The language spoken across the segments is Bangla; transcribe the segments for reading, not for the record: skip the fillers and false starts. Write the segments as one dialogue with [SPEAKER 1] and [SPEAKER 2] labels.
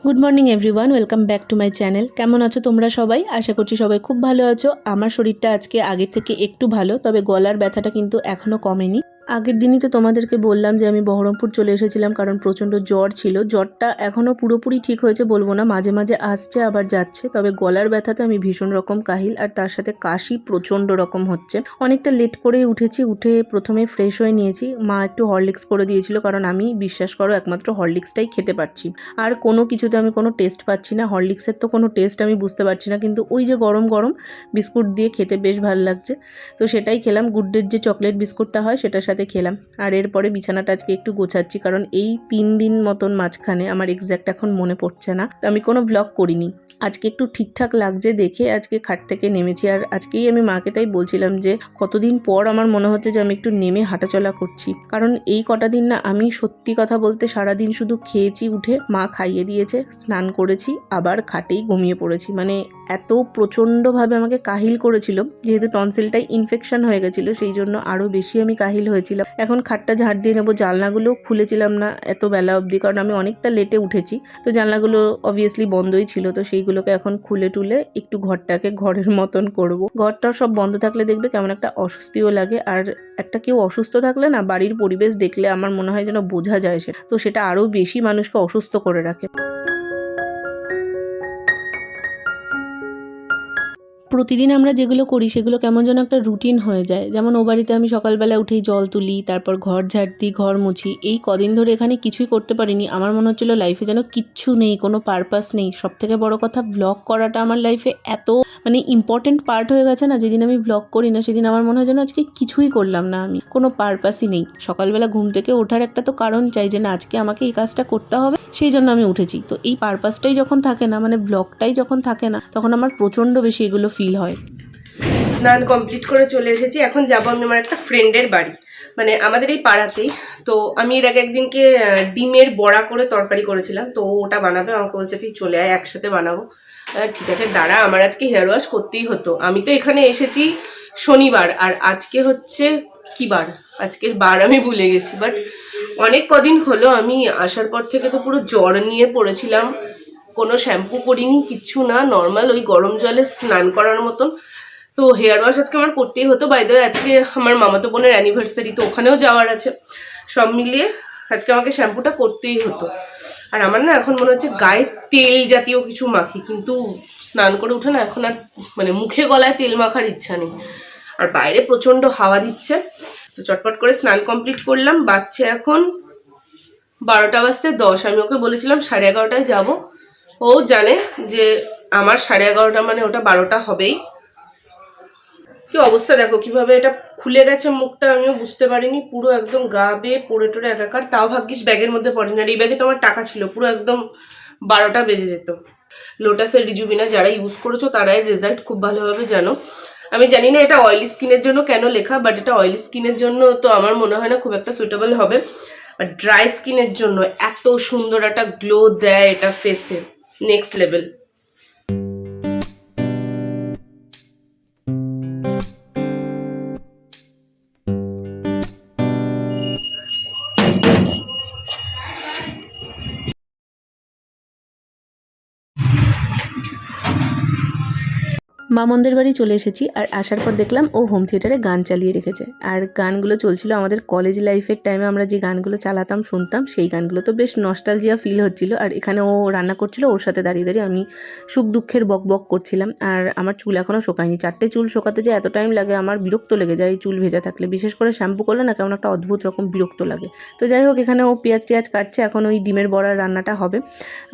[SPEAKER 1] Good morning everyone, welcome back to my channel. কেমন আছো তোমরা সবাই? আশা করছি সবাই খুব ভালো আছো। আমার শরীরটা আজকে আগের থেকে একটু ভালো, তবে গলার ব্যথাটা কিন্তু এখনও কমেনি। আগের দিনই তো তোমাদেরকে বললাম যে আমি বহরমপুর চলে এসেছিলাম, কারণ প্রচণ্ড জ্বর ছিল। জ্বরটা এখনও পুরোপুরি ঠিক হয়েছে বলবো না, মাঝে মাঝে আসছে আবার যাচ্ছে। তবে গলার ব্যথাতে আমি ভীষণ রকম কাহিল, আর তার সাথে কাশি প্রচণ্ড রকম হচ্ছে। অনেকটা লেট করেই উঠেছি, উঠে প্রথমে ফ্রেশ হয়ে নিয়েছি। মা একটু হরলিক্স করে দিয়েছিল, কারণ আমি বিশ্বাস করো একমাত্র হরলিক্সটাই খেতে পারছি, আর কোনো কিছুতে আমি কোনো টেস্ট পাচ্ছি না। হরলিক্সের তো কোনো টেস্ট আমি বুঝতে পারছি না, কিন্তু ওই যে গরম গরম বিস্কুট দিয়ে খেতে বেশ ভালো লাগছে, তো সেটাই খেলাম। গুড ডের যে চকলেট বিস্কুটটা হয় সেটার সাথে খেলাম। আর এরপরে বিছানাটা আজকে একটু গোছাচ্ছি, কারণ এই 3 দিন মতন মাঝখানে আমার এক্স্যাক্ট এখন মনে পড়ছে না, তো আমি কোনো ভ্লগ করিনি। আজকে একটু ঠিকঠাক লাগছে দেখে আজকে খাট থেকে নেমেছি। আর আজকেই আমি মাকে তাই বলছিলাম যে কতদিন পর আমার মনে হচ্ছে যে আমি একটু নেমে হাঁটাচলা করছি, কারণ এই কটা দিন না আমি সত্যি কথা বলতে সারাদিন শুধু খেয়েছি, উঠে মা খাইয়ে দিয়েছে, স্নান করেছি, আবার খাটেই ঘুমিয়ে পড়েছি। মানে এত প্রচণ্ডভাবে আমাকে কাহিল করেছিল, যেহেতু টনসিলটাই ইনফেকশন হয়ে গেছিলো, সেই জন্য আরও বেশি আমি কাহিল হয়েছিলাম। এখন খাটটা ঝাড় দিয়ে নেবো। জানলাগুলো খুলেছিলাম না এত বেলা অবধি, কারণ আমি অনেকটা লেটে উঠেছি, তো জানলাগুলো অবভিয়াসলি বন্ধই ছিল, তো সেইগুলোকে এখন খুলে টুলে একটু ঘরটাকে ঘরের মতন করব। ঘরটা সব বন্ধ থাকলে দেখবে কেমন একটা অস্বস্তিও লাগে, আর একটা কেউ অসুস্থ থাকলে না বাড়ির পরিবেশ দেখলে আমার মনে হয় যেন বোঝা যায় সেটা, তো সেটা আরও বেশি মানুষকে অসুস্থ করে রাখে। প্রতিদিন আমরা যেগুলো করি সেগুলো কেমন যেন একটা রুটিন হয়ে যায়। যেমন ও বাড়িতে আমি সকালবেলা উঠেই জল তুলি, তারপর ঘর ঝাড় দিই, ঘর মুছি। এই কদিন ধরে এখানে কিছুই করতে পারিনি, আমার মনে হচ্ছিলো লাইফে যেন কিচ্ছু নেই, কোনো পারপাস নেই। সবথেকে বড় কথা, ব্লগ করাটা আমার লাইফে এত ইম্পর্টেন্ট পার্ট হয়ে গেছে না, যেদিন আমি ব্লগ করি না সেদিন আমার মনে হয় যেন আজকে কিছুই করলাম না, আমি কোনো পারপাসই নেই। সকালবেলা ঘুম থেকে ওঠার একটা তো কারণ চাই, যে না আজকে আমাকে এই কাজটা করতে হবে, সেই জন্য আমি উঠেছি। তো এই পারপাসটাই যখন থাকে না, ব্লগটাই যখন থাকে না, তখন আমার প্রচণ্ড বেশি এগুলো ফিল হয়।
[SPEAKER 2] স্নান কমপ্লিট করে চলে এসেছি। এখন যাবো আমি আমার একটা ফ্রেন্ডের বাড়ি, আমাদের এই পাড়াতেই। তো আমি এর আগে একদিনকে ডিমের বড়া করে তরকারি করেছিলাম, তো ওটা বানাবে, আমাকে বলছে তুই চলে আয় একসাথে বানাবো। ঠিক আছে দাঁড়া, আমার আজকে হেয়ার ওয়াশ করতেই হতো। আমি তো এখানে এসেছি শনিবার, আর আজকে হচ্ছে কি বার, আজকের বার আমি ভুলে গেছি। বাট অনেক কদিন হলো, আমি আসার পর থেকে তো পুরো জ্বর নিয়ে পড়েছিলাম। কোনো শ্যাম্পু করিনি, কিচ্ছু না, নর্মাল ওই গরম জলে স্নান করার মতন। তো হেয়ার ওয়াশ আজকে আমার করতেই হতো। বাই দ্য ওয়ে আজকে আমার মামাতো বোনের অ্যানিভার্সারি, তো ওখানেও যাওয়ার আছে। সব মিলিয়ে আজকে আমাকে শ্যাম্পুটা করতেই হতো। আর আমার না এখন মনে হচ্ছে গায়ে তেল জাতীয় কিছু মাখি, কিন্তু স্নান করে উঠে না এখন আর মুখে গলায় তেল মাখার ইচ্ছা নেই। আর বাইরে প্রচণ্ড হাওয়া দিচ্ছে, তো চটপট করে স্নান কমপ্লিট করলাম। বাচ্চা এখন 12টা বাজতে 10। আমি ওকে বলেছিলাম 11:30টায় যাবো। ও জানে যে আমার 11:30 মানে ওটা 12টা হবেই। কি অবস্থা দেখো, কিভাবে এটা খুলে গেছে মুখটা, আমিও বুঝতে পারিনি। পুরো একদম গা বেয়ে পড়ে টোরে একাকার। তাও ভাগ্যিস ব্যাগের মধ্যে পড়েনি, আর এই ব্যাগে তো আমার টাকা ছিল, পুরো একদম 12টা বেজে যেত। লোটাসের রিজুভিনা যারা ইউজ করেছো তারাই রেজাল্ট খুব ভালোভাবে জানো। আমি জানি না এটা অয়েলি স্কিনের জন্য কেন লেখা, বাট এটা অয়েলি স্কিনের জন্য তো আমার মনে হয় না খুব একটা সুইটেবল হবে। বাট ড্রাই স্কিনের জন্য এত সুন্দর একটা গ্লো দেয় এটা ফেসে, নেক্সট লেভেল।
[SPEAKER 1] মামনদের বাড়ি চলে এসেছি, আর আসার পর দেখলাম ও হোম থিয়েটারে গান চালিয়ে রেখেছে। আর গানগুলো চলছিল আমাদের কলেজ লাইফের টাইমে আমরা যে গানগুলো চালাতাম শুনতাম, সেই গানগুলো। তো বেশ নস্টালজিয়া ফিল হচ্ছিল। আর এখানে ও রান্না করছিল, ওর সাথে দাঁড়িয়ে দাঁড়িয়ে আমি সুখ দুঃখের বক বক করছিলাম। আর আমার চুল এখনও শোকায়নি, 4টে চুল শোকাতে যে এত টাইম লাগে আমার বিরক্ত লেগে যায় এই চুল ভেজা থাকলে, বিশেষ করে শ্যাম্পু করলে না কেমন একটা অদ্ভুত রকম বিরক্ত লাগে। তো যাই হোক, এখানে ও পেঁয়াজ টিয়াজ কাটছে, এখন ওই ডিমের বড়ার রান্নাটা হবে।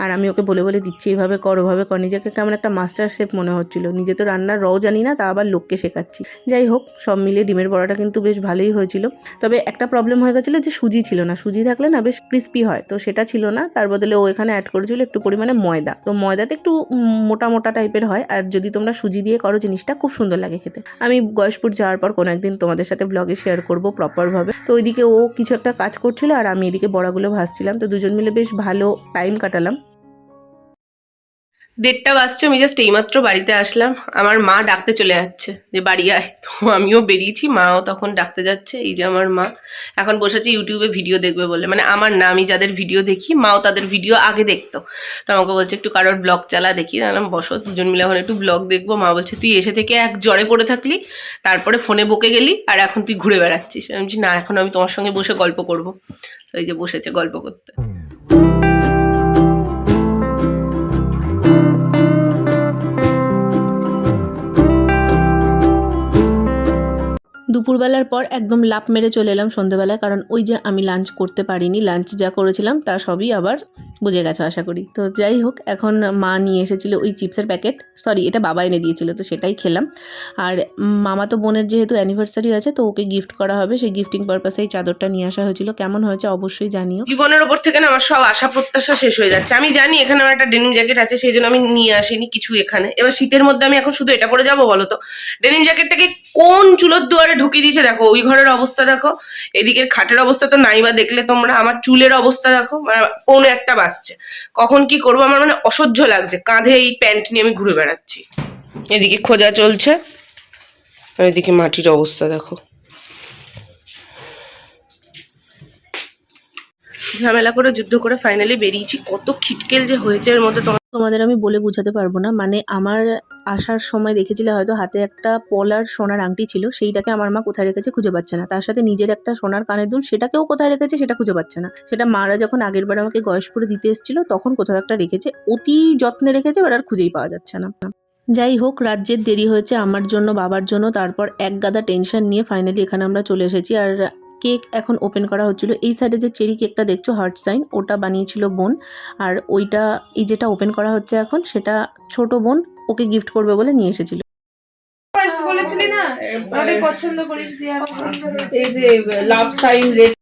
[SPEAKER 1] আর আমি ওকে বলে বলে দিচ্ছি এভাবে কর ওভাবে কর, নিজেকে কেমন একটা মাস্টার শেফ মনে হচ্ছিল। নিজে তো রান্নার রও জানি না, তা আবার লোককে শেখাচ্ছি। যাই হোক, সব মিলিয়ে ডিমের বড়াটা কিন্তু বেশ ভালোই হয়েছিল। তবে একটা প্রবলেম হয়ে গেছিলো যে সুজি ছিল না। সুজি থাকলে না বেশ ক্রিস্পি হয়, তো সেটা ছিল না। তার বদলে ও এখানে অ্যাড করেছিল একটু পরিমাণে ময়দা। তো ময়দাতে একটু মোটা মোটা টাইপের হয়, আর যদি তোমরা সুজি দিয়ে করো জিনিসটা খুব সুন্দর লাগে খেতে। আমি গয়েশপুর যাওয়ার পর কোনো একদিন তোমাদের সাথে ব্লগে শেয়ার করবো প্রপারভাবে। তো ওইদিকে ও কিছু একটা কাজ করছিল, আর আমি এদিকে বড়াগুলো ভাজছিলাম। তো দুজন মিলে বেশ ভালো টাইম কাটালাম।
[SPEAKER 2] 1:30 বাজছে, আমি জাস্ট এইমাত্র বাড়িতে আসলাম। আমার মা ডাকতে চলে যাচ্ছে যে বাড়ি আয়, তো আমিও বেরিয়েছি, মাও তখন ডাকতে যাচ্ছে। এই যে আমার মা এখন বসেছে ইউটিউবে ভিডিও দেখবে বলে, মানে আমার না, আমি যাদের ভিডিও দেখি মাও তাদের ভিডিও আগে দেখতো, তো আমাকে বলছে একটু কারোর ব্লগ চালা দেখি। আমি বসো, দুজন মিলে এখন একটু ব্লগ দেখবো। মা বলছে তুই এসে থেকে এক জ্বরে পড়ে থাকলি, তারপরে ফোনে বকে গেলি, আর এখন তুই ঘুরে বেড়াচ্ছিস। আমি বলছি না, এখন আমি তোমার সঙ্গে বসে গল্প করবো। তো এই যে বসেছে গল্প করতে।
[SPEAKER 1] দুপুরবেলার পর একদম লাফ মেরে চলে এলাম সন্ধ্যেবেলায়, কারণ ওই যে আমি লাঞ্চ করতে পারিনি, লাঞ্চ যা করেছিলাম তা সবই আবার বুঝে গেছো আশা করি। তো যাই হোক, এখন মা নিয়ে এসেছিলো ওই চিপসের প্যাকেট, সরি এটা বাবা এনে দিয়েছিল, তো সেটাই খেলাম। আর মামা তো বোনের যেহেতু অ্যানিভার্সারি আছে, তো ওকে গিফট করা হবে, সেই গিফটিং পারপাসে এই চাদরটা নিয়ে আসা হয়েছিল। কেমন হয়েছে অবশ্যই জানিও।
[SPEAKER 2] জীবনের ওপর থেকে না আমার সব আশা প্রত্যাশা শেষ হয়ে যাচ্ছে। আমি জানি এখানে আমার একটা ডেনিম জ্যাকেট আছে, সেই জন্য আমি নিয়ে আসিনি কিছু এখানে। এবার শীতের মধ্যে আমি এখন শুধু এটা পরে যাবো বলো তো? ডেনিম জ্যাকেটটাকে কোন চুলোর দুয়ারে ঢুকিয়ে দিয়েছে দেখো, ওই ঘরের অবস্থা দেখো, এদিকের খাটের অবস্থা তো নাই বা দেখলে তোমরা, আমার চুলের অবস্থা দেখো, 1:45 বাজছে, কখন কি করবো আমার মানে অসহ্য লাগছে। কাঁধে এই প্যান্ট নিয়ে আমি ঘুরে বেড়াচ্ছি, এদিকে খোঁজা চলছে, আর এদিকে মাটির অবস্থা দেখো। ঝামেলা করে যুদ্ধ করে ফাইনালি বেরিয়েছি। কত খিটকেল যে হয়েছে এর মধ্যে
[SPEAKER 1] তোমাদের আমি বলে বোঝাতে পারবো না। মানে আমার আসার সময় দেখেছিলে হয়তো হাতে একটা পলার সোনার আংটি ছিল, সেইটাকে আমার মা কোথায় রেখেছে খুঁজে পাচ্ছে না। তার সাথে নিজের একটা সোনার কানের দুল, সেটাকেও কোথায় রেখেছে সেটা খুঁজে পাচ্ছে না। সেটা মারা যখন আগের বার আমাকে গয়েশপুরে দিতে এসেছিল তখন কোথাও একটা রেখেছে, অতি যত্নে রেখেছে, এবার আর খুঁজেই পাওয়া যাচ্ছে না। যাই হোক, রাজ্যের দেরি হয়েছে আমার জন্য, বাবার জন্য। তারপর এক গাদা টেনশন নিয়ে ফাইনালি এখানে আমরা চলে এসেছি। আর কেক এখন ওপেন করা হচ্ছিল। এই সাইডে যে চেরি কেকটা দেখছো হার্ট সাইন, ওটা বানিয়েছিল বোন। আর ওইটা এই যেটা ওপেন করা হচ্ছে এখন, সেটা ছোট বোন ওকে গিফট করবে বলে নিয়ে এসেছিল।
[SPEAKER 2] বলেছিলি না অনেক পছন্দ করিস দিয়ে, এই যে লাভ সাইন রেড।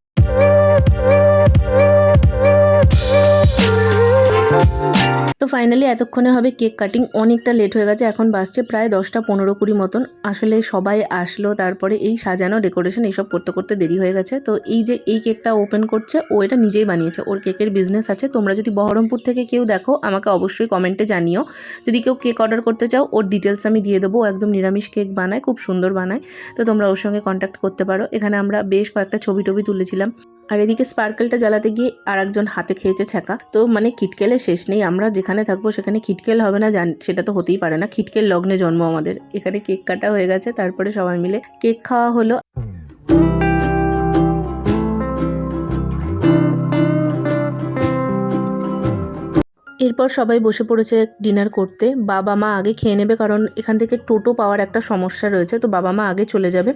[SPEAKER 1] তো ফাইনালি এতক্ষণে হবে কেক কাটিং। অনেকটা লেট হয়ে গেছে, এখন বাজছে প্রায় 10টা 15-20 মতন। আসলে সবাই আসলো, তারপরে এই সাজানো ডেকোরেশন এইসব করতে করতে দেরি হয়ে গেছে। তো এই যে এই কেকটা ওপেন করছে, ও এটা নিজেই বানিয়েছে, ওর কেকের বিজনেস আছে। তোমরা যদি বহরমপুর থেকে কেউ দেখো আমাকে অবশ্যই কমেন্টে জানিও। যদি কেউ কেক অর্ডার করতে চাও, ওর ডিটেলস আমি দিয়ে দেবো। ও একদম নিরামিষ কেক বানায়, খুব সুন্দর বানায়, তো তোমরা ওর সঙ্গে কন্ট্যাক্ট করতে পারো। এখানে আমরা বেশ কয়েকটা ছবি টবি তুলেছিলাম। আর এদিকে স্পার্কেলটা জ্বালাতে গিয়ে আর একজন হাতে খেয়েছে ছ্যাঁকা। তো মানে খিটকেলের শেষ নেই, আমরা যেখানে থাকবো সেখানে খিটকেল হবে না সেটা তো হতেই পারে না। খিটকেল লগ্নে জন্ম আমাদের। এখানে কেক কাটা হয়ে গেছে, তারপরে সবাই মিলে কেক খাওয়া হলো। এরপর সবাই বসে পড়েছে ডিনার করতে। বাবা মা আগে খেয়ে নেবে, কারণ এখান থেকে টোটো পাওয়ার একটা সমস্যা রয়েছে, তো বাবা মা আগে চলে যাবে।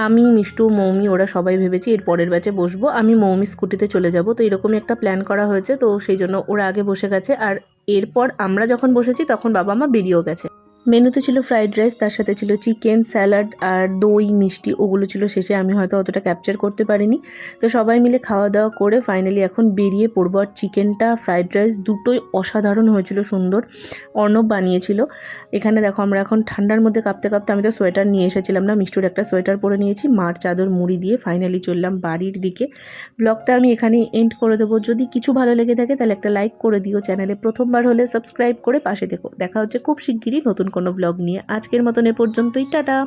[SPEAKER 1] আমি, মিষ্টু, মৌমি ওরা সবাই ভেবেছি এর পরের ব্যাচে বসবো। আমি মৌমি স্কুটিতে চলে যাব, তো এরকমই একটা প্ল্যান করা হয়েছে। তো সেই জন্য ওরা আগে বসে গেছে, আর এরপর আমরা যখন বসেছি তখন বাবা মা বেরিয়েও গেছে। মেনুতে ছিল ফ্রাইড রাইস, তার সাথে ছিল চিকেন, স্যালাড আর দই, মিষ্টি, ওগুলো ছিল শেষে। আমি হয়তো অতটা ক্যাপচার করতে পারিনি। তো সবাই মিলে খাওয়া দাওয়া করে ফাইনালি এখন বেরিয়ে পড়বো। আর চিকেনটা, ফ্রাইড রাইস দুটোই অসাধারণ হয়েছিল, সুন্দর। অর্ণব বানিয়েছিল। এখানে দেখো আমরা এখন ঠান্ডার মধ্যে কাঁপতে কাঁপতে, আমি তো সোয়েটার নিয়ে এসেছিলাম না, মিষ্টির একটা সোয়েটার পরে নিয়েছি, মার চাদর মুড়ি দিয়ে ফাইনালি চললাম বাড়ির দিকে। ব্লগটা আমি এখানেই এন্ড করে দেবো। যদি কিছু ভালো লেগে থাকে তাহলে একটা লাইক করে দিও, চ্যানেলে প্রথমবার হলে সাবস্ক্রাইব করে পাশে দেখো। দেখা হচ্ছে খুব শিগগিরই নতুন কোনো ব্লগ নিয়ে। আজকের মতন এ পর্যন্তই, টাটা।